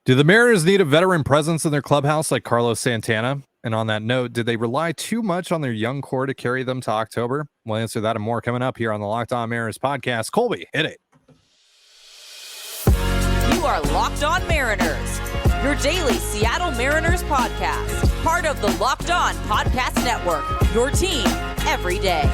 Do the Mariners need a veteran presence in their clubhouse like Carlos Santana? And on that note, did they rely too much on their young core to carry them to October? We'll answer that and more coming up here on the Locked On Mariners podcast. Colby, hit it. You are Locked On Mariners, your daily Seattle Mariners podcast. Part of the Locked On Podcast Network, your team every day.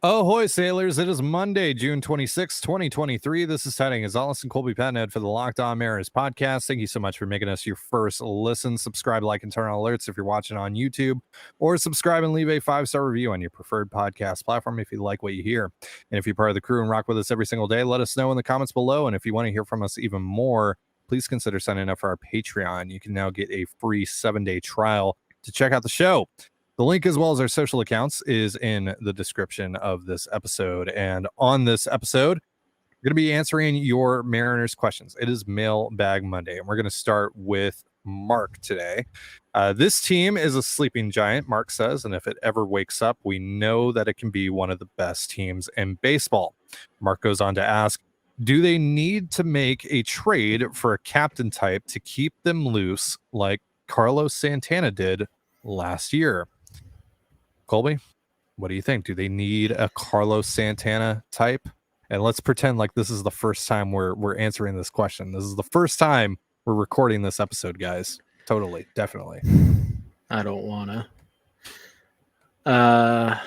Ahoy, sailors. It is Monday, June 26, 2023. This is Trident Gonzalez and Colby Patned for the Locked On Mariners podcast. Thank you so much for making us your first listen. Subscribe, like, and turn on alerts if you're watching on YouTube, or subscribe and leave a 5-star review on your preferred podcast platform if you like what you hear. And if you're part of the crew and rock with us every single day, let us know in the comments below. And if you want to hear from us even more, please consider signing up for our Patreon. You can now get a free 7-day trial to check out the show. The link, as well as our social accounts, is in the description of this episode. And on this episode, we're going to be answering your Mariners questions. It is Mailbag Monday, and we're going to start with Mark today. This team is a sleeping giant, Mark says, and if it ever wakes up, we know that it can be one of the best teams in baseball. Mark goes on to ask, do they need to make a trade for a captain type to keep them loose like Carlos Santana did last year? Colby, what do you think? Do they need a Carlos Santana type? And let's pretend like this is the first time we're answering this question. This is the first time we're recording this episode, guys. Totally, definitely. I don't want to.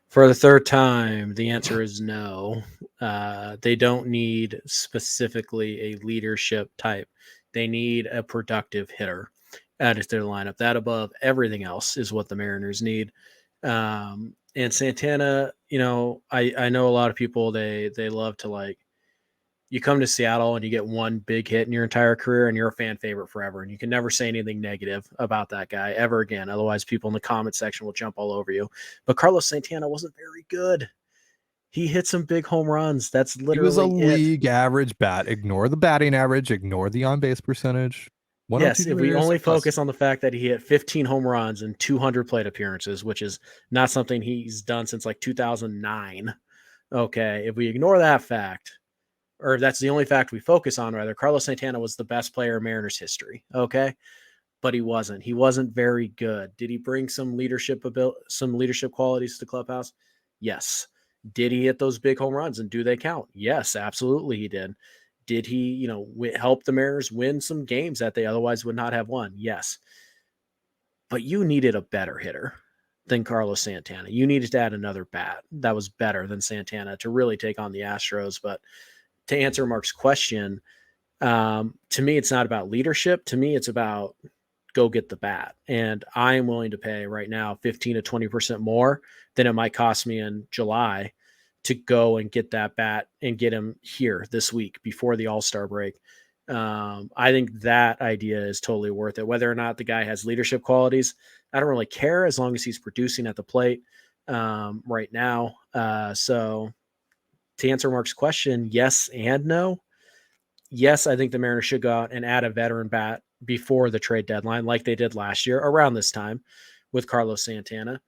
For the third time, the answer is no. They don't need specifically a leadership type. They need a productive hitter. Add it to their lineup. That above everything else is what the Mariners need. And Santana, you know, I know a lot of people, they love to, like, you come to Seattle and you get one big hit in your entire career and you're a fan favorite forever. And you can never say anything negative about that guy ever again. Otherwise, people in the comment section will jump all over you. But Carlos Santana wasn't very good. He hit some big home runs. That's literally He was a league average bat. Ignore the batting average. Ignore the on-base percentage. Yes, if we only focus on the fact that he hit 15 home runs and 200 plate appearances, which is not something he's done since like 2009. Okay, if we ignore that fact, or if that's the only fact we focus on, rather, Carlos Santana was the best player in Mariners history. Okay, but he wasn't. He wasn't very good. Did he bring some leadership qualities to the clubhouse? Yes. Did he hit those big home runs, and do they count? Yes, absolutely he did. Did he, help the Mariners win some games that they otherwise would not have won? Yes. But you needed a better hitter than Carlos Santana. You needed to add another bat that was better than Santana to really take on the Astros. But to answer Mark's question, to me, it's not about leadership. To me, it's about go get the bat. And I am willing to pay right now 15 to 20% more than it might cost me in July to go and get that bat and get him here this week before the All-Star break. I think that idea is totally worth it. Whether or not the guy has leadership qualities, I don't really care as long as he's producing at the plate right now. So to answer Mark's question, yes and no. Yes, I think the Mariners should go out and add a veteran bat before the trade deadline, like they did last year around this time with Carlos Santana.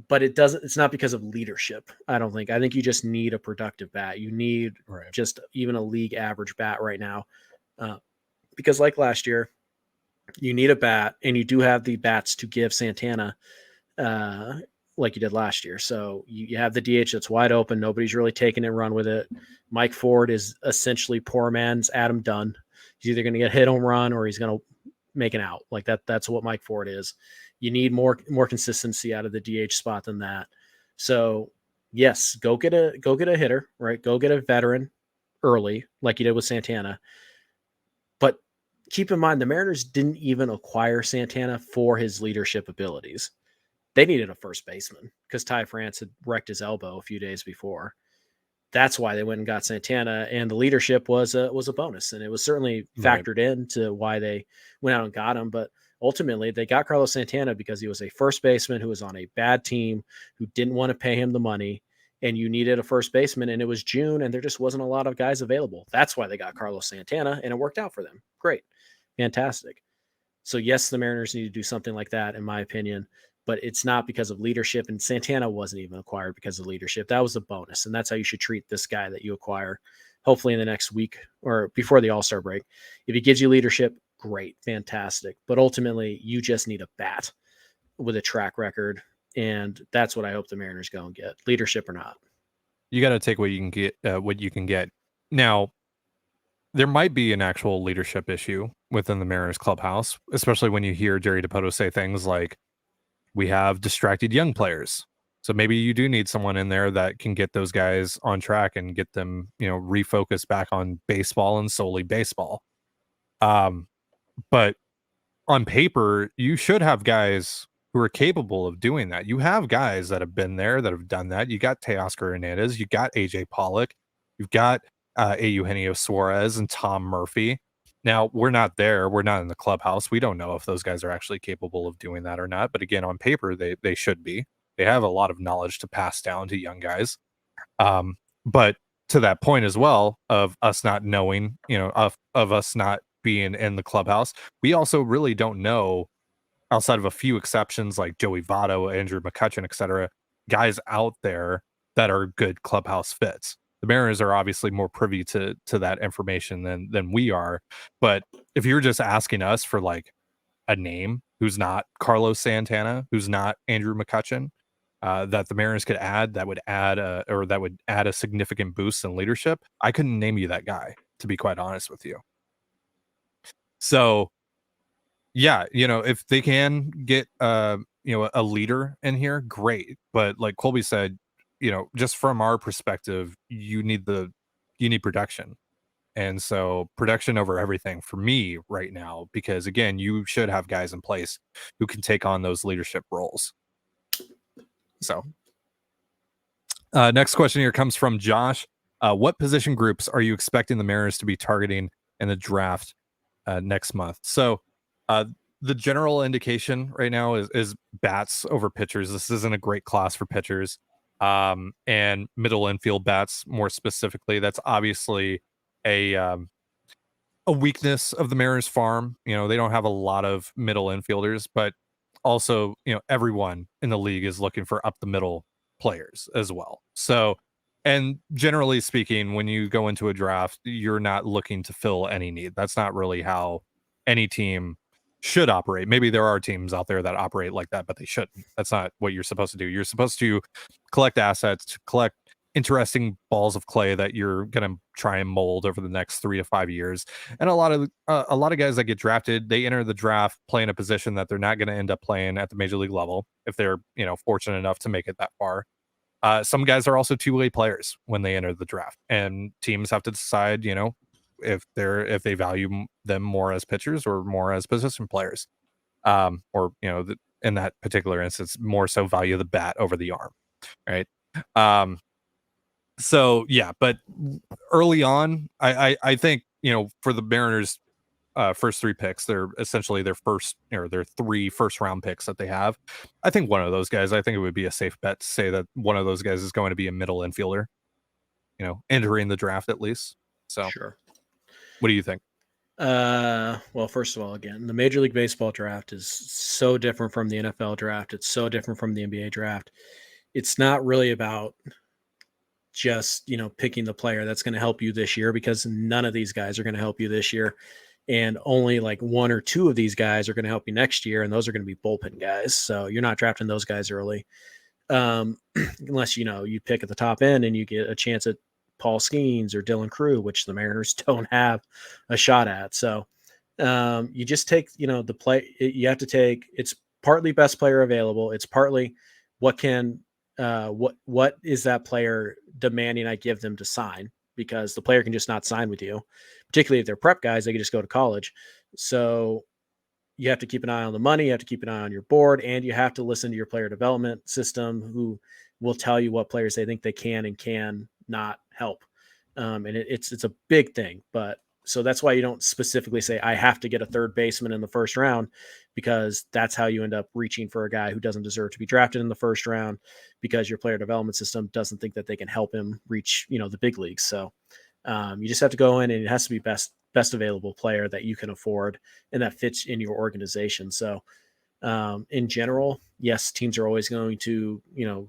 But it's not because of leadership. I don't think. I think you just need a productive bat. You need just even a league average bat right now. Because like last year, you need a bat, and you do have the bats to give Santana like you did last year. So you have the DH that's wide open. Nobody's really taking it, run with it. Mike Ford is essentially poor man's Adam Dunn. He's either going to get hit home run or he's going to make an out. Like that's what Mike Ford is. You need more consistency out of the DH spot than that. So yes, go get a hitter, right? Go get a veteran early, like you did with Santana. But keep in mind, the Mariners didn't even acquire Santana for his leadership abilities. They needed a first baseman because Ty France had wrecked his elbow a few days before. That's why they went and got Santana, and the leadership was a bonus, and it was certainly factored into why they went out and got him. But ultimately, they got Carlos Santana because he was a first baseman who was on a bad team, who didn't want to pay him the money, and you needed a first baseman, and it was June, and there just wasn't a lot of guys available. That's why they got Carlos Santana, and it worked out for them. Great. Fantastic. So, yes, the Mariners need to do something like that, in my opinion. but it's not because of leadership. And Santana wasn't even acquired because of leadership. That was a bonus. And that's how you should treat this guy that you acquire, hopefully in the next week or before the All-Star break. If he gives you leadership, great, fantastic. But ultimately, you just need a bat with a track record. And that's what I hope the Mariners go and get, leadership or not. You got to take what you can get, Now, there might be an actual leadership issue within the Mariners clubhouse, especially when you hear Jerry DiPoto say things like, we have distracted young players. So maybe you do need someone in there that can get those guys on track and get them, refocused back on baseball and solely baseball. But on paper, you should have guys who are capable of doing that. You have guys that have been there, that have done that. You got Teoscar Hernandez, you got AJ Pollock, you've got Eugenio Suarez and Tom Murphy. Now, we're not there. We're not in the clubhouse. We don't know if those guys are actually capable of doing that or not. But again, on paper, they should be. They have a lot of knowledge to pass down to young guys. But to that point as well, of us not knowing, of us not being in the clubhouse, we also really don't know, outside of a few exceptions like Joey Votto, Andrew McCutchen, etc., guys out there that are good clubhouse fits. The Mariners are obviously more privy to that information than we are. But if you're just asking us for like a name who's not Carlos Santana, who's not Andrew McCutchen, that the Mariners could add, that would add a significant boost in leadership, I couldn't name you that guy, to be quite honest with you. So yeah, if they can get a leader in here, great. But like Colby said, just from our perspective, you need production. And so production over everything for me right now, because again, you should have guys in place who can take on those leadership roles. So next question here comes from Josh. What position groups are you expecting the Mariners to be targeting in the draft next month? So the general indication right now is bats over pitchers. This isn't a great class for pitchers. And middle infield bats more specifically. That's obviously a weakness of the Mariners farm. They don't have a lot of middle infielders, but also, everyone in the league is looking for up the middle players as well. So, and generally speaking, when you go into a draft, you're not looking to fill any need. That's not really how any team should operate. Maybe there are teams out there that operate like that, but they shouldn't. That's not what you're supposed to do. You're supposed to collect assets, to collect interesting balls of clay that you're going to try and mold over the next 3 to 5 years. And a lot of guys that get drafted, they enter the draft playing a position that they're not going to end up playing at the major league level if they're, fortunate enough to make it that far. Some guys are also two-way players when they enter the draft, and teams have to decide, if they value them more as pitchers or more as position players, or in that particular instance, more so value the bat over the arm, right? So yeah, but early on, I think for the Mariners' first 3 picks, they're essentially their first their 3 first-round picks that they have. I think one of those guys, I think it would be a safe bet to say that one of those guys is going to be a middle infielder, entering the draft at least. So sure. What do you think? Well, first of all, again, the Major League Baseball draft is so different from the NFL draft. It's so different from the NBA draft. It's not really about just, picking the player that's going to help you this year, because none of these guys are going to help you this year. And only like 1 or 2 of these guys are going to help you next year. And those are going to be bullpen guys. So you're not drafting those guys early. Unless, you pick at the top end and you get a chance at Paul Skeens or Dylan Crew, which the Mariners don't have a shot at. So you just take, the play. You have to take, it's partly best player available. It's partly what is that player demanding I give them to sign, because the player can just not sign with you, particularly if they're prep guys. They can just go to college. So you have to keep an eye on the money. You have to keep an eye on your board, and you have to listen to your player development system, who will tell you what players they think they can and can not help. And it's a big thing, but so that's why you don't specifically say, I have to get a third baseman in the first round, because that's how you end up reaching for a guy who doesn't deserve to be drafted in the first round, because your player development system doesn't think that they can help him reach, the big leagues. So you just have to go in, and it has to be best available player that you can afford and that fits in your organization. So In general, yes, teams are always going to,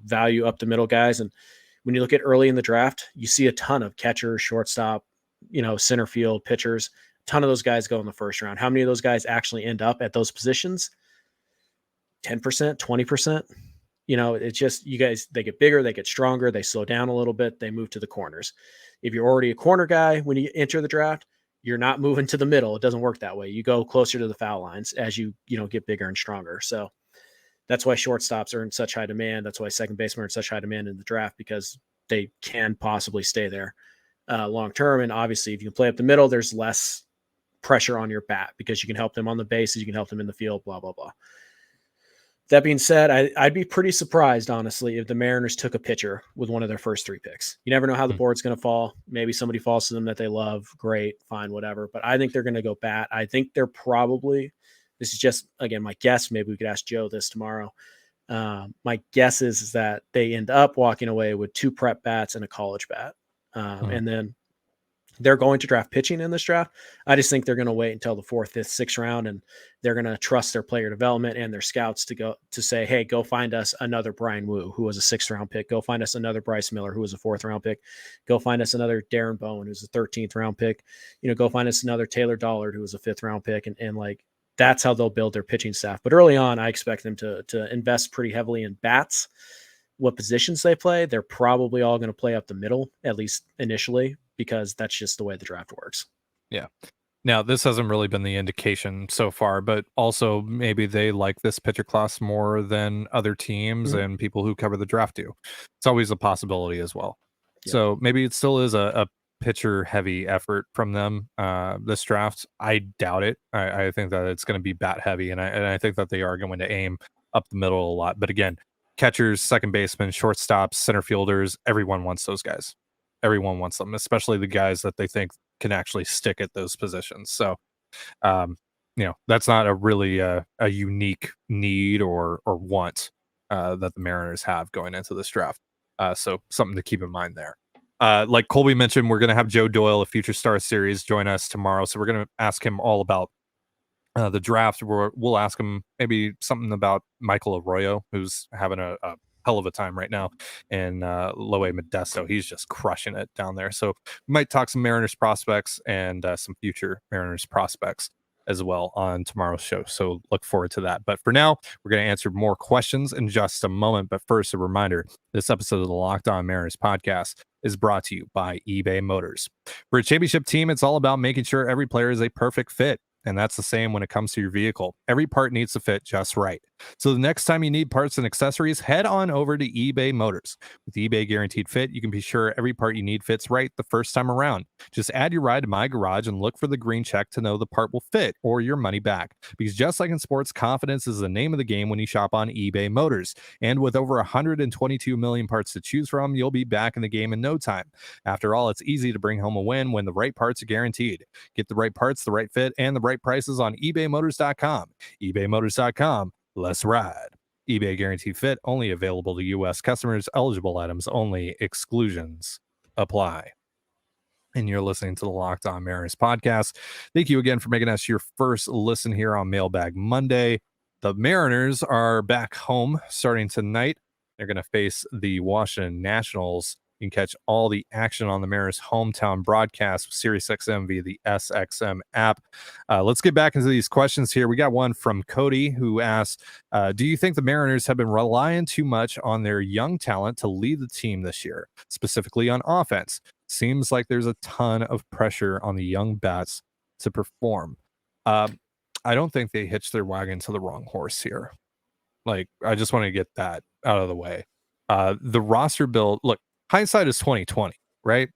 value up the middle guys. And when you look at early in the draft, you see a ton of catcher, shortstop, center field, pitchers. A ton of those guys go in the first round. How many of those guys actually end up at those positions? 10%, 20%. It's just you guys, they get bigger, they get stronger, they slow down a little bit, they move to the corners. If you're already a corner guy when you enter the draft, you're not moving to the middle. It doesn't work that way. You go closer to the foul lines as you get bigger and stronger. So that's why shortstops are in such high demand. That's why second basemen are in such high demand in the draft, because they can possibly stay there long term. And obviously, if you can play up the middle, there's less pressure on your bat because you can help them on the bases, you can help them in the field, blah, blah, blah. That being said, I'd be pretty surprised, honestly, if the Mariners took a pitcher with one of their first 3 picks. You never know how the board's going to fall. Maybe somebody falls to them that they love. Great, fine, whatever. But I think they're going to go bat. I think they're probably, this is just, again, my guess. Maybe we could ask Joe this tomorrow. My guess is that they end up walking away with 2 prep bats and a college bat. And then they're going to draft pitching in this draft. I just think they're going to wait until the 4th, 5th, 6th round, and they're going to trust their player development and their scouts to say, hey, go find us another Brian Wu, who was a 6th round pick. Go find us another Bryce Miller, who was a 4th round pick. Go find us another Darren Bowen, who's a 13th round pick. Go find us another Taylor Dollard, who was a 5th round pick. And like, that's how they'll build their pitching staff. But early on, I expect them to invest pretty heavily in bats. What positions they play, they're probably all going to play up the middle, at least initially, because that's just the way the draft works. Yeah. Now, this hasn't really been the indication so far, but also maybe they like this pitcher class more than other teams and people who cover the draft do. It's always a possibility as well. Yeah. So maybe it still is a pitcher heavy effort from them this draft. I doubt it. I think that it's going to be bat heavy, and I think that they are going to aim up the middle a lot. But again, catchers, second basemen, shortstops, center fielders, everyone wants those guys. Everyone wants them, especially the guys that they think can actually stick at those positions. So, that's not a really a unique need or want that the Mariners have going into this draft. So something to keep in mind there. Like Colby mentioned, we're going to have Joe Doyle of Future Star Series join us tomorrow. So we're going to ask him all about the draft. We'll ask him maybe something about Michael Arroyo, who's having a hell of a time right now in Loe Modesto. He's just crushing it down there. So we might talk some Mariners prospects and some future Mariners prospects as well on tomorrow's show. So look forward to that. But for now, we're going to answer more questions in just a moment. But first, a reminder, this episode of the Locked On Mariners podcast is brought to you by eBay Motors. For a championship team, it's all about making sure every player is a perfect fit. And that's the same when it comes to your vehicle. Every part needs to fit just right. So the next time you need parts and accessories, head on over to eBay Motors. With eBay Guaranteed Fit, you can be sure every part you need fits right the first time around. Just add your ride to My Garage and look for the green check to know the part will fit or your money back. Because just like in sports, confidence is the name of the game when you shop on eBay Motors. And with over 122 million parts to choose from, you'll be back in the game in no time. After all, it's easy to bring home a win when the right parts are guaranteed. Get the right parts, the right fit, and the right prices on ebaymotors.com. ebaymotors.com. Let's ride. eBay Guaranteed Fit, only available to U.S. customers. Eligible items only. Exclusions apply. And you're listening to the Locked On Mariners podcast. Thank you again for making us your first listen here on Mailbag Monday. The Mariners are back home starting tonight. They're going to face the Washington Nationals. You can catch all the action on the Mariners' hometown broadcast with SiriusXM via the SXM app. Let's get back into these questions here. We got one from Cody who asks, do you think the Mariners have been relying too much on their young talent to lead the team this year, specifically on offense? Seems like there's a ton of pressure on the young bats to perform. I don't think they hitched their wagon to the wrong horse here. Like, I just want to get that out of the way. The roster build, look, hindsight is 2020, right?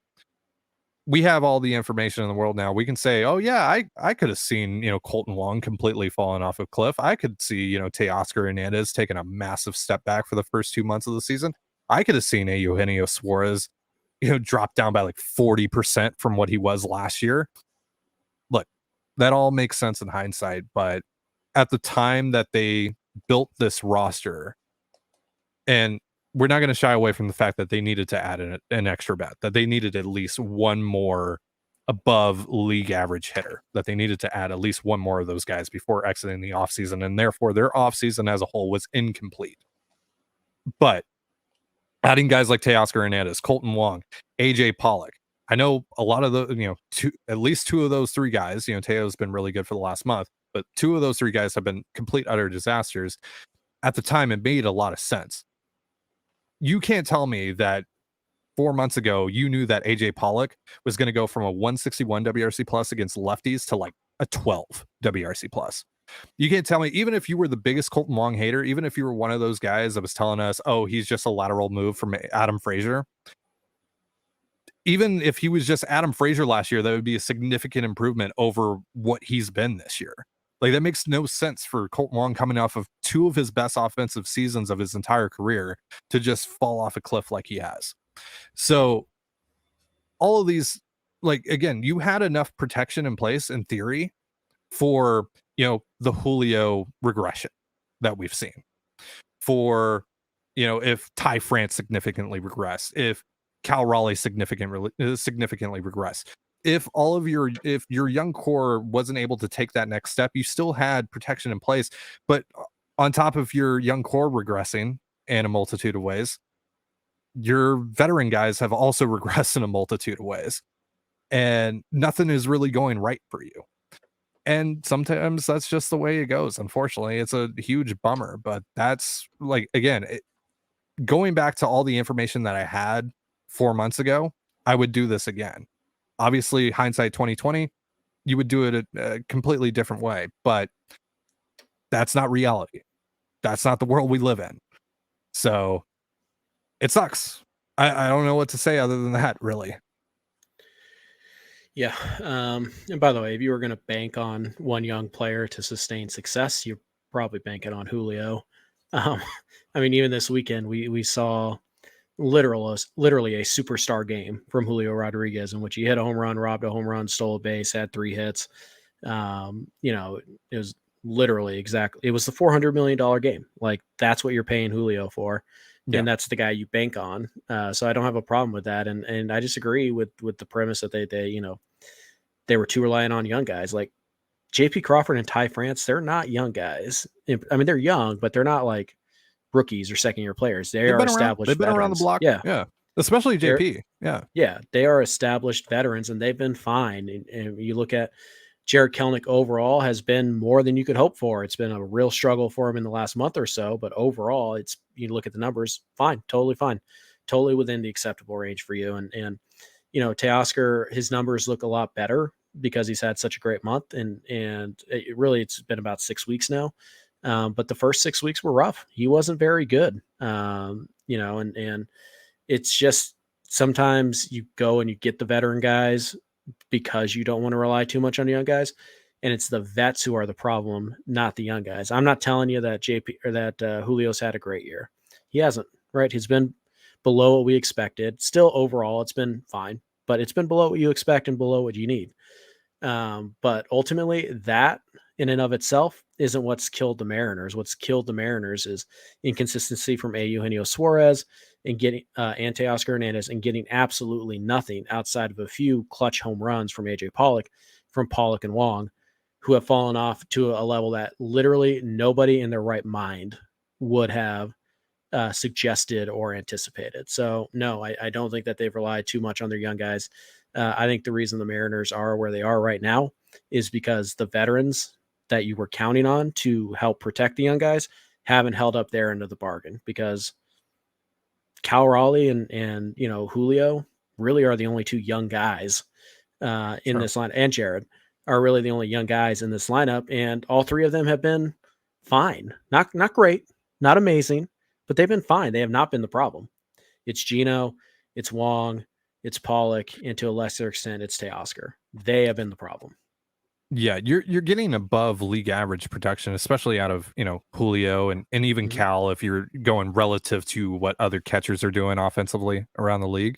We have all the information in the world now. We can say, oh yeah, I could have seen, Colton Wong completely falling off a cliff. I could see, Teoscar Hernandez taking a massive step back for the first 2 months of the season. I could have seen Eugenio Suarez, drop down by like 40% from what he was last year. Look, that all makes sense in hindsight, but at the time that they built this roster, and we're not going to shy away from the fact that they needed to add an extra bat, that they needed at least one more above league average hitter, that they needed to add at least one more of those guys before exiting the offseason, and therefore their offseason as a whole was incomplete. But adding guys like Teoscar Hernandez, Colton Wong, AJ Pollock, I know a lot of the, at least two of those three guys, Teo's been really good for the last month, but two of those three guys have been complete utter disasters. At the time, it made a lot of sense. You can't tell me that 4 months ago, you knew that AJ Pollock was going to go from a 161 WRC plus against lefties to like a 12 WRC plus. You can't tell me, even if you were the biggest Colton Wong hater, even if you were one of those guys that was telling us, oh, he's just a lateral move from Adam Frazier. Even if he was just Adam Frazier last year, that would be a significant improvement over what he's been this year. Like, that makes no sense for Colton Wong, coming off of two of his best offensive seasons of his entire career, to just fall off a cliff like he has. So all of these, like, again, you had enough protection in place in theory for, the Julio regression that we've seen, for, if Ty France significantly regressed, if Cal Raleigh significantly regressed, if your young core wasn't able to take that next step, you still had protection in place. But on top of your young core regressing in a multitude of ways, your veteran guys have also regressed in a multitude of ways, and nothing is really going right for you. And sometimes that's just the way it goes. Unfortunately, it's a huge bummer, but that's, like, again, going back to all the information that I had 4 months ago, I would do this again. Obviously, hindsight 2020, you would do it a completely different way, but that's not reality. That's not the world we live in. So it sucks. I don't know what to say other than that, really. Yeah. And by the way, if you were going to bank on one young player to sustain success, you're probably banking on Julio. I mean, even this weekend, we saw literally a superstar game from Julio Rodriguez, in which he hit a home run, robbed a home run, stole a base, had 3 hits. It was literally it was the $400 million game. Like, that's what you're paying Julio for. Yeah. And that's the guy you bank on. So I don't have a problem with that. And I disagree with the premise that they were too reliant on young guys. Like JP Crawford and Ty France, they're not young guys. I mean, they're young, but they're not like rookies or second-year players. They've are established. They've been around the block. Yeah. Especially JP. Yeah. They are established veterans, and they've been fine. And you look at Jared Kelenic overall has been more than you could hope for. It's been a real struggle for him in the last month or so, but overall, you look at the numbers, fine, totally within the acceptable range for you. And Teoscar, his numbers look a lot better because he's had such a great month, and it's been about 6 weeks now. But the first 6 weeks were rough. He wasn't very good. And it's just, sometimes you go and you get the veteran guys because you don't want to rely too much on young guys. And it's the vets who are the problem, not the young guys. I'm not telling you that Julio's had a great year. He hasn't, right? He's been below what we expected. Still, overall, it's been fine, but it's been below what you expect and below what you need. But ultimately, that in and of itself isn't what's killed the Mariners. What's killed the Mariners is inconsistency from Eugenio Suarez and getting Teoscar Hernandez, and getting absolutely nothing outside of a few clutch home runs from AJ Pollock, and Wong, who have fallen off to a level that literally nobody in their right mind would have suggested or anticipated. So no, I don't think that they've relied too much on their young guys. I think the reason the Mariners are where they are right now is because the veterans that you were counting on to help protect the young guys haven't held up their end of the bargain, because Cal Raleigh and Julio really are the only two young guys in this line, and Jared are really the only young guys in this lineup, and all three of them have been fine. Not great, not amazing, but they've been fine. They have not been the problem. It's Gino, it's Wong, it's Pollock, and to a lesser extent, it's Teoscar. They have been the problem. Yeah, you're getting above league average production, especially out of Julio and even Cal, if you're going relative to what other catchers are doing offensively around the league.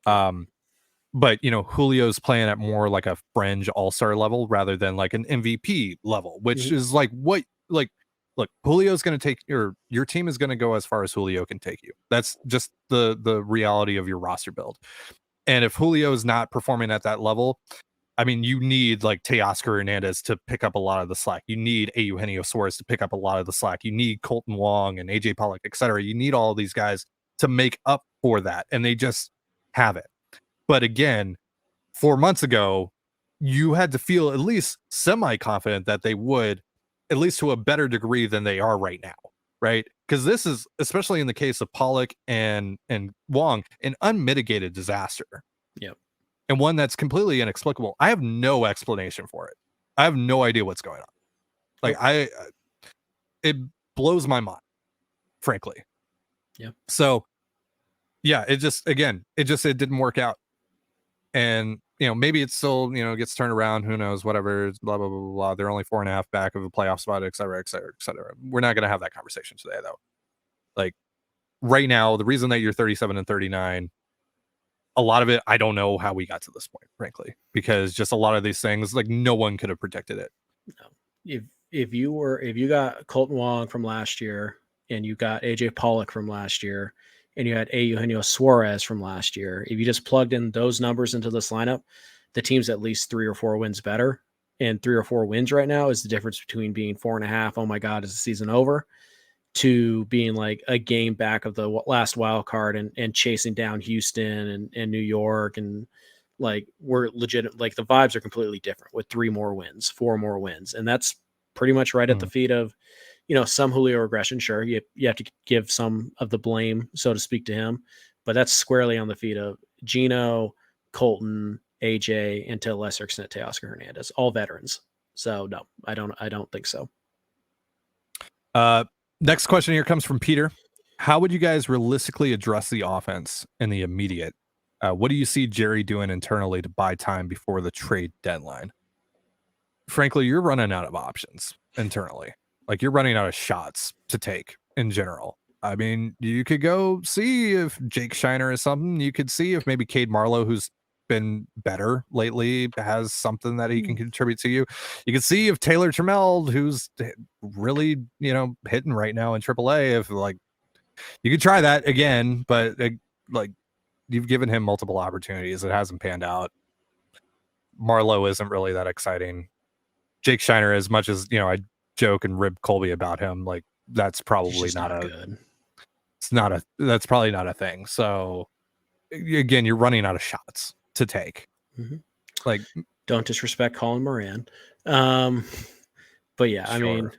But Julio's playing at more like a fringe all-star level rather than like an MVP level, which is like look, Julio's going to take your team is going to go as far as Julio can take you. That's just the reality of your roster build. And if Julio is not performing at that level, I mean, you need like Teoscar Hernandez to pick up a lot of the slack. You need Eugenio Suarez to pick up a lot of the slack. You need Colton Wong and AJ Pollock, etc. You need all of these guys to make up for that, and they just haven't. But again, 4 months ago, you had to feel at least semi-confident that they would, at least to a better degree than they are right now, right? Because this is, especially in the case of Pollock and Wong, an unmitigated disaster. Yep. And one that's completely inexplicable. I have no explanation for it. I have no idea what's going on. Like, it blows my mind, frankly. Yeah. So, yeah, it didn't work out. And, maybe it's still, gets turned around. Who knows? Whatever. Blah, blah, blah, blah, blah. They're only 4.5 back of a playoff spot, et cetera, et cetera, et cetera. We're not going to have that conversation today, though. Like, right now, the reason that you're 37-39, a lot of it, I don't know how we got to this point, frankly, because just a lot of these things, like, no one could have predicted it. No. If you got Colton Wong from last year and you got AJ Pollock from last year and you had Eugenio Suarez from last year, if you just plugged in those numbers into this lineup, the team's at least 3 or 4 wins better. And 3 or 4 wins right now is the difference between being 4.5, oh my God, is the season over, to being like a game back of the last wild card and chasing down Houston and New York. And like, we're legit, like the vibes are completely different with 3 more wins, 4 more wins. And that's pretty much right at the feet of, some Julio regression. Sure. You have to give some of the blame, so to speak, to him, but that's squarely on the feet of Gino, Colton, AJ, and to a lesser extent, Teoscar Hernandez, all veterans. So no, I don't think so. Next question here comes from Peter. How would you guys realistically address the offense in the immediate? What do you see Jerry doing internally to buy time before the trade deadline? Frankly, you're running out of options internally. Like, you're running out of shots to take in general. I mean, you could go see if Jake Shiner is something. You could see if maybe Cade Marlowe, who's been better lately, has something that he can contribute to you. You can see if Taylor Trammell, who's really, hitting right now in AAA, if like you could try that again, but like you've given him multiple opportunities. It hasn't panned out. Marlowe isn't really that exciting. Jake Shiner, as much as, I joke and rib Colby about him, like that's probably that's probably not a thing. So again, you're running out of shots to take. Like, don't disrespect Colin Moran. But yeah, sure. I mean,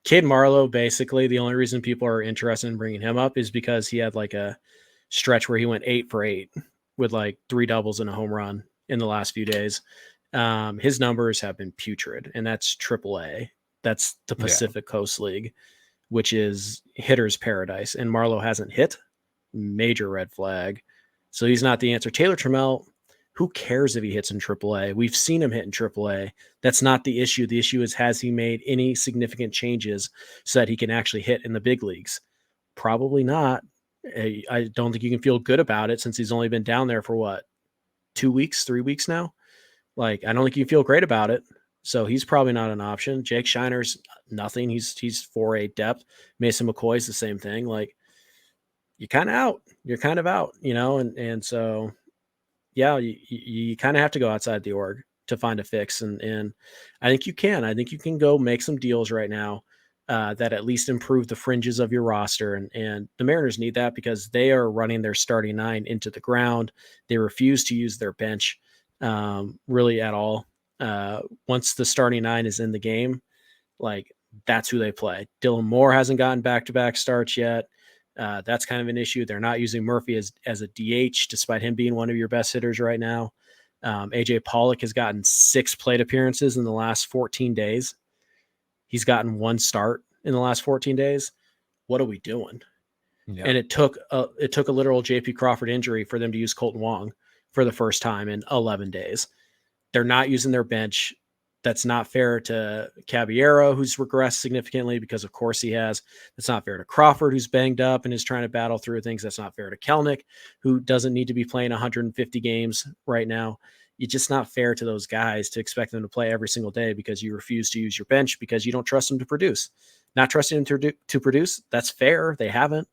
Cade Marlowe, basically the only reason people are interested in bringing him up is because he had like a stretch where he went 8 for 8 with like 3 doubles and a home run in the last few days. His numbers have been putrid, and that's AAA. That's the Pacific Coast League, which is hitter's paradise. And Marlowe hasn't hit. Major red flag. So he's not the answer. Taylor Trammell, who cares if he hits in AAA? We've seen him hit in AAA. That's not the issue. The issue is, has he made any significant changes so that he can actually hit in the big leagues? Probably not. I don't think you can feel good about it since he's only been down there for what, 2 weeks, 3 weeks now? Like, I don't think you feel great about it. So he's probably not an option. Jake Shiner's nothing. He's 4A depth. Mason McCoy's the same thing. Like, you're kind of out. You're kind of out, and so, yeah, you kind of have to go outside the org to find a fix. And I think you can. I think you can go make some deals right now that at least improve the fringes of your roster. And the Mariners need that because they are running their starting 9 into the ground. They refuse to use their bench really at all. Once the starting 9 is in the game, like, that's who they play. Dylan Moore hasn't gotten back-to-back starts yet. That's kind of an issue. They're not using Murphy as a DH, despite him being one of your best hitters right now. AJ Pollock has gotten 6 plate appearances in the last 14 days. He's gotten 1 start in the last 14 days. What are we doing? Yeah. And it took a literal JP Crawford injury for them to use Colton Wong for the first time in 11 days. They're not using their bench. That's not fair to Caballero, who's regressed significantly because, of course, he has. It's not fair to Crawford, who's banged up and is trying to battle through things. That's not fair to Kelnick, who doesn't need to be playing 150 games right now. It's just not fair to those guys to expect them to play every single day because you refuse to use your bench because you don't trust them to produce. Not trusting them to produce, that's fair. They haven't.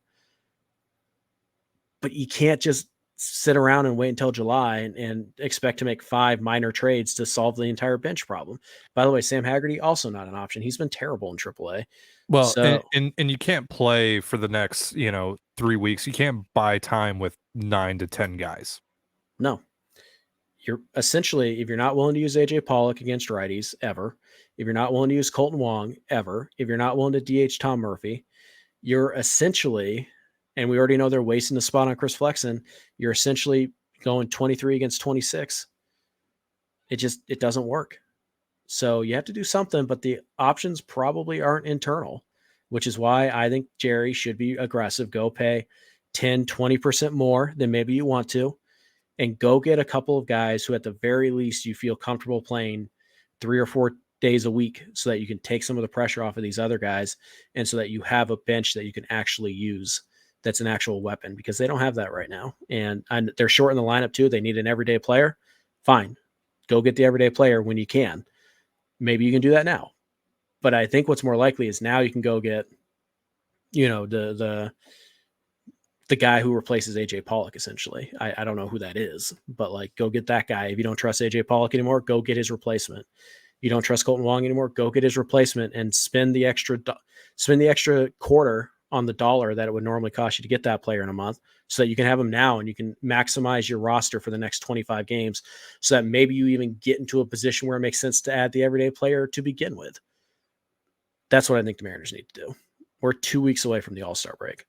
But you can't just sit around and wait until July and expect to make 5 minor trades to solve the entire bench problem. By the way, Sam Haggerty, also not an option. He's been terrible in AAA. Well, So, and you can't play for the next, 3 weeks. You can't buy time with 9 to 10 guys. no. You're essentially, if you're not willing to use AJ Pollock against righties ever, if you're not willing to use Colton Wong ever, if you're not willing to DH Tom Murphy, you're essentially, and we already know they're wasting the spot on Chris Flexen, you're essentially going 23 against 26. It doesn't work. So you have to do something, but the options probably aren't internal, which is why I think Jerry should be aggressive. Go pay 10, 20% more than maybe you want to, and go get a couple of guys who at the very least you feel comfortable playing 3 or 4 days a week so that you can take some of the pressure off of these other guys, and so that you have a bench that you can actually use that's an actual weapon, because they don't have that right now. And they're short in the lineup too. They need an everyday player. Fine. Go get the everyday player when you can. Maybe you can do that now. But I think what's more likely is now you can go get, the guy who replaces AJ Pollock, essentially. I don't know who that is, but like, go get that guy. If you don't trust AJ Pollock anymore, go get his replacement. You don't trust Colton Wong anymore, go get his replacement and spend the extra quarter on the dollar that it would normally cost you to get that player in a month, so that you can have him now and you can maximize your roster for the next 25 games, so that maybe you even get into a position where it makes sense to add the everyday player to begin with. That's what I think the Mariners need to do. We're 2 weeks away from the All-Star break.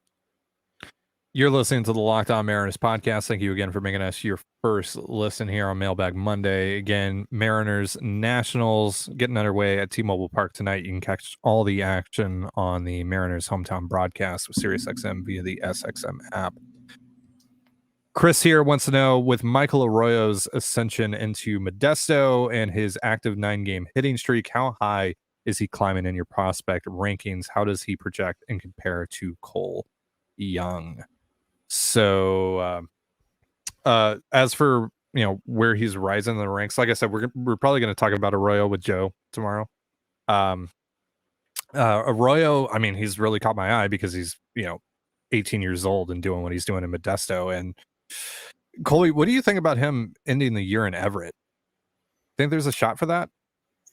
You're listening to the Locked On Mariners podcast. Thank you again for making us your first listen here on Mailbag Monday. Again, Mariners Nationals getting underway at T-Mobile Park tonight. You can catch all the action on the Mariners hometown broadcast with SiriusXM via the SXM app. Chris here wants to know, with Michael Arroyo's ascension into Modesto and his active 9-game hitting streak, how high is he climbing in your prospect rankings? How does he project and compare to Cole Young? So as for where he's rising in the ranks, like I said, we're probably going to talk about Arroyo with Joe tomorrow. Arroyo, I mean, he's really caught my eye because he's 18 years old and doing what he's doing in Modesto. And Colby, what do you think about him ending the year in Everett? Think there's a shot for that?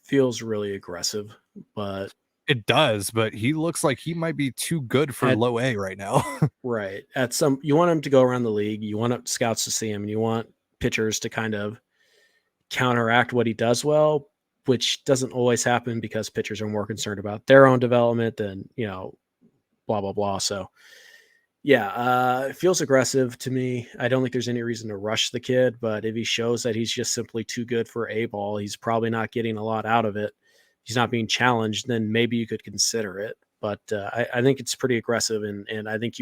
Feels really aggressive, but it does, but he looks like he might be too good for low A right now. Right. You want him to go around the league. You want scouts to see him, and you want pitchers to kind of counteract what he does well, which doesn't always happen because pitchers are more concerned about their own development than, blah, blah, blah. So yeah, it feels aggressive to me. I don't think there's any reason to rush the kid, but if he shows that he's just simply too good for A ball, he's probably not getting a lot out of it, he's not being challenged, then maybe you could consider it. But I think it's pretty aggressive, and I think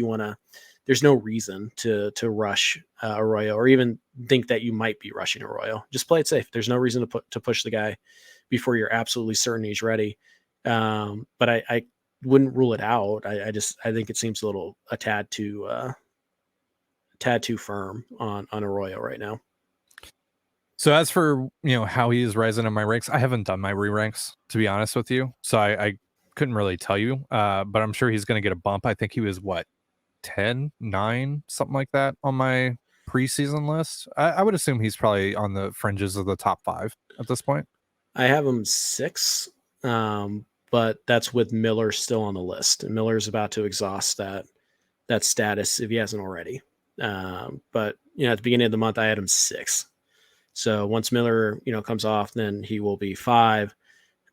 there's no reason to rush Arroyo, or even think that you might be rushing Arroyo. Just play it safe. There's no reason to push the guy before you're absolutely certain he's ready. But I wouldn't rule it out. I think it seems a tad too firm on Arroyo right now. So as for how he is rising in my ranks, I haven't done my re-ranks, to be honest with you, so I couldn't really tell you, but I'm sure he's going to get a bump. I think he was 10, 9, something like that on my preseason list. I would assume he's probably on the fringes of the top 5 at this point. I have him 6, but that's with Miller still on the list, and Miller's about to exhaust that status if he hasn't already. But at the beginning of the month, I had him 6. So once Miller, comes off, then he will be 5.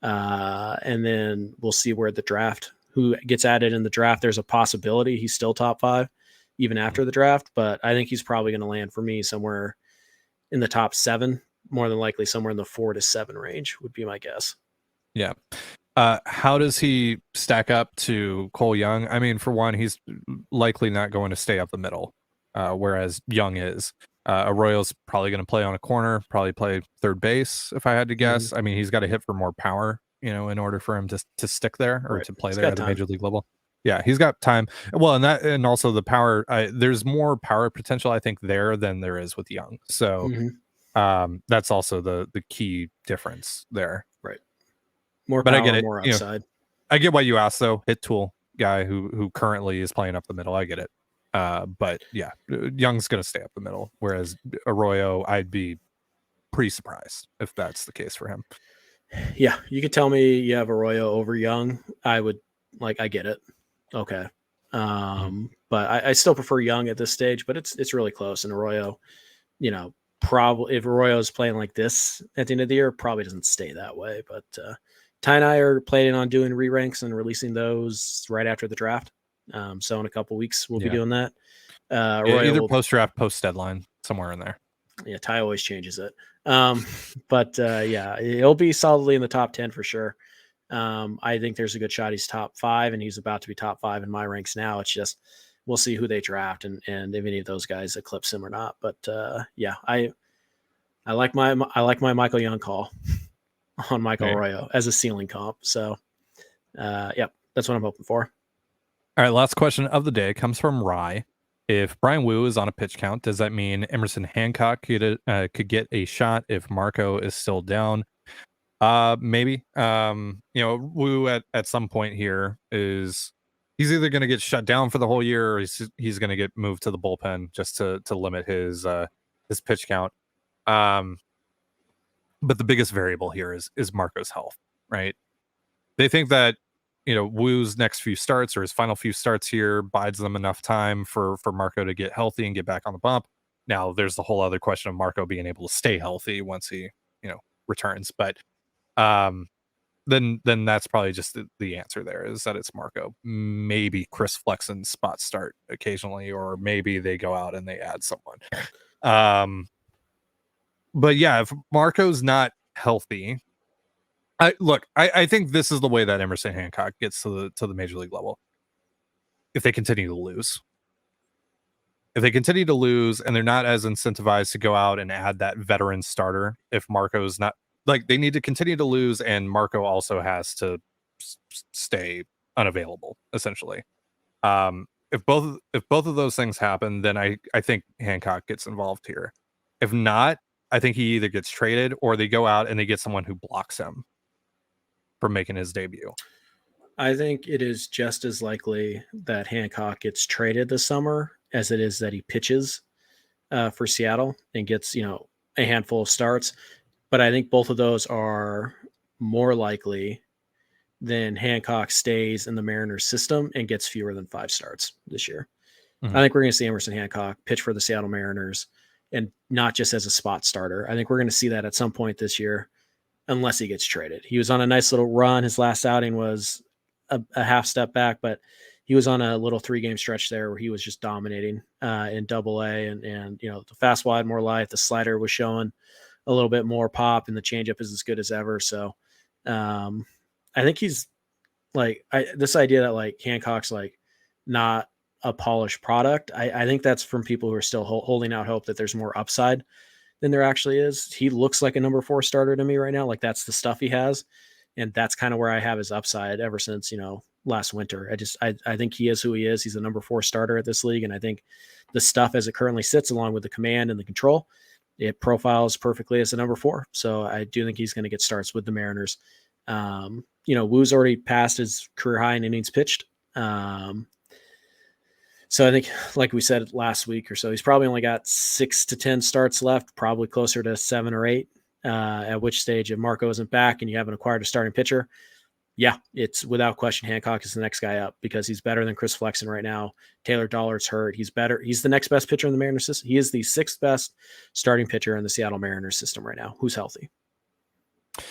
And then we'll see where who gets added in the draft. There's a possibility he's still top 5 even after the draft, but I think he's probably going to land for me somewhere in the top 7, more than likely somewhere in the 4 to 7 range would be my guess. Yeah. How does he stack up to Cole Young? I mean, for one, he's likely not going to stay up the middle, whereas Young is. Arroyo's probably going to play on a corner, probably play third base, if I had to guess. I mean, he's got to hit for more power, in order for him to stick there or to play there at the major league level. Yeah, he's got time. Well, and also the power. There's more power potential, I think, there than there is with Young. So that's also the key difference there. Right. More but power, I get it. More upside. I get what you asked, though. Hit tool guy who currently is playing up the middle. I get it. But yeah, Young's going to stay up the middle, whereas Arroyo, I'd be pretty surprised if that's the case for him. Yeah, you could tell me you have Arroyo over Young. I would I get it. Okay. But I still prefer Young at this stage, but it's really close. And Arroyo, probably if Arroyo is playing like this at the end of the year, probably doesn't stay that way. But Ty and I are planning on doing re-ranks and releasing those right after the draft. So in a couple weeks, we'll be doing that. Either post-draft, post-deadline, somewhere in there. Yeah, Ty always changes it. But yeah, he'll be solidly in the top 10 for sure. I think there's a good shot he's top 5, and he's about to be top 5 in my ranks now. It's just we'll see who they draft and if any of those guys eclipse him or not. But yeah, I like my Michael Young call on Michael Arroyo as a ceiling comp. So yeah, that's what I'm hoping for. All right, last question of the day comes from Rye. If Brian Wu is on a pitch count, does that mean Emerson Hancock could get a shot if Marco is still down? Maybe. Wu at some point here he's either going to get shut down for the whole year, or he's going to get moved to the bullpen just to limit his pitch count. But the biggest variable here is Marco's health, right? They think that Wu's next few starts or his final few starts here bides them enough time for Marco to get healthy and get back on the bump. Now there's the whole other question of Marco being able to stay healthy once he returns, but then that's probably just the answer there, is that it's Marco. Maybe Chris Flexen's spot start occasionally, or maybe they go out and they add someone. But yeah, if Marco's not healthy, I think this is the way that Emerson Hancock gets to the major league level. If they continue to lose. If they continue to lose and they're not as incentivized to go out and add that veteran starter, if Marco's not, they need to continue to lose, and Marco also has to stay unavailable, essentially. If both of those things happen, then I think Hancock gets involved here. If not, I think he either gets traded or they go out and they get someone who blocks him from making his debut. I think it is just as likely that Hancock gets traded this summer as it is that he pitches for Seattle and gets, a handful of starts. But I think both of those are more likely than Hancock stays in the Mariners system and gets fewer than 5 starts this year. Mm-hmm. I think we're going to see Emerson Hancock pitch for the Seattle Mariners, and not just as a spot starter. I think we're going to see that at some point this year, unless he gets traded. He was on a nice little run. His last outing was a half step back, but he was on a little 3-game stretch there where he was just dominating in Double-A, and the fastball had more life. The slider was showing a little bit more pop, and the changeup is as good as ever. So I think he's this idea that Hancock's not a polished product. I think that's from people who are still holding out hope that there's more upside than there actually is. He looks like a number 4 starter to me right now. That's the stuff he has. And that's kind of where I have his upside ever since, last winter. I think he is who he is. He's a number 4 starter at this league. And I think the stuff as it currently sits, along with the command and the control, it profiles perfectly as a number 4. So I do think he's going to get starts with the Mariners. Wu's already passed his career high in innings pitched. So I think, like we said last week or so, he's probably only got 6 to 10 starts left, probably closer to 7 or 8, at which stage, if Marco isn't back and you haven't acquired a starting pitcher, yeah, it's without question Hancock is the next guy up, because he's better than Chris Flexen right now. Taylor Dollard's hurt. He's better. He's the next best pitcher in the Mariners system. He is the 6th best starting pitcher in the Seattle Mariners system right now, who's healthy.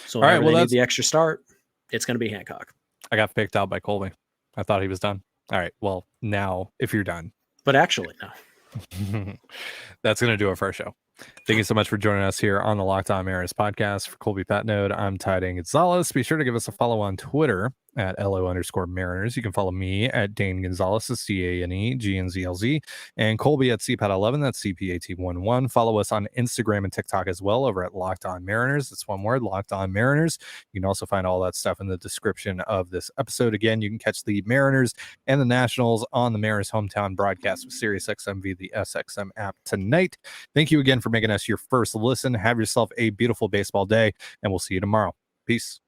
So all right, well, that's the extra start. It's going to be Hancock. I got faked out by Colby. I thought he was done. All right. Well, now if you're done. But actually, no. That's going to do it for our show. Thank you so much for joining us here on the Locked On Mariners podcast. For Colby Patnode, I'm Ty Gonzalez. Be sure to give us a follow on Twitter at @LO_Mariners. You can follow me at Dane Gonzalez, that's DaneGNZLZ, and Colby at CPAT11, that's CPAT11. Follow us on Instagram and TikTok as well over at Locked On Mariners. It's one word, Locked On Mariners. You can also find all that stuff in the description of this episode. Again, you can catch the Mariners and the Nationals on the Mariners hometown broadcast with SiriusXM via the SXM app tonight. Thank you again for making us your first listen. Have yourself a beautiful baseball day, and we'll see you tomorrow. Peace.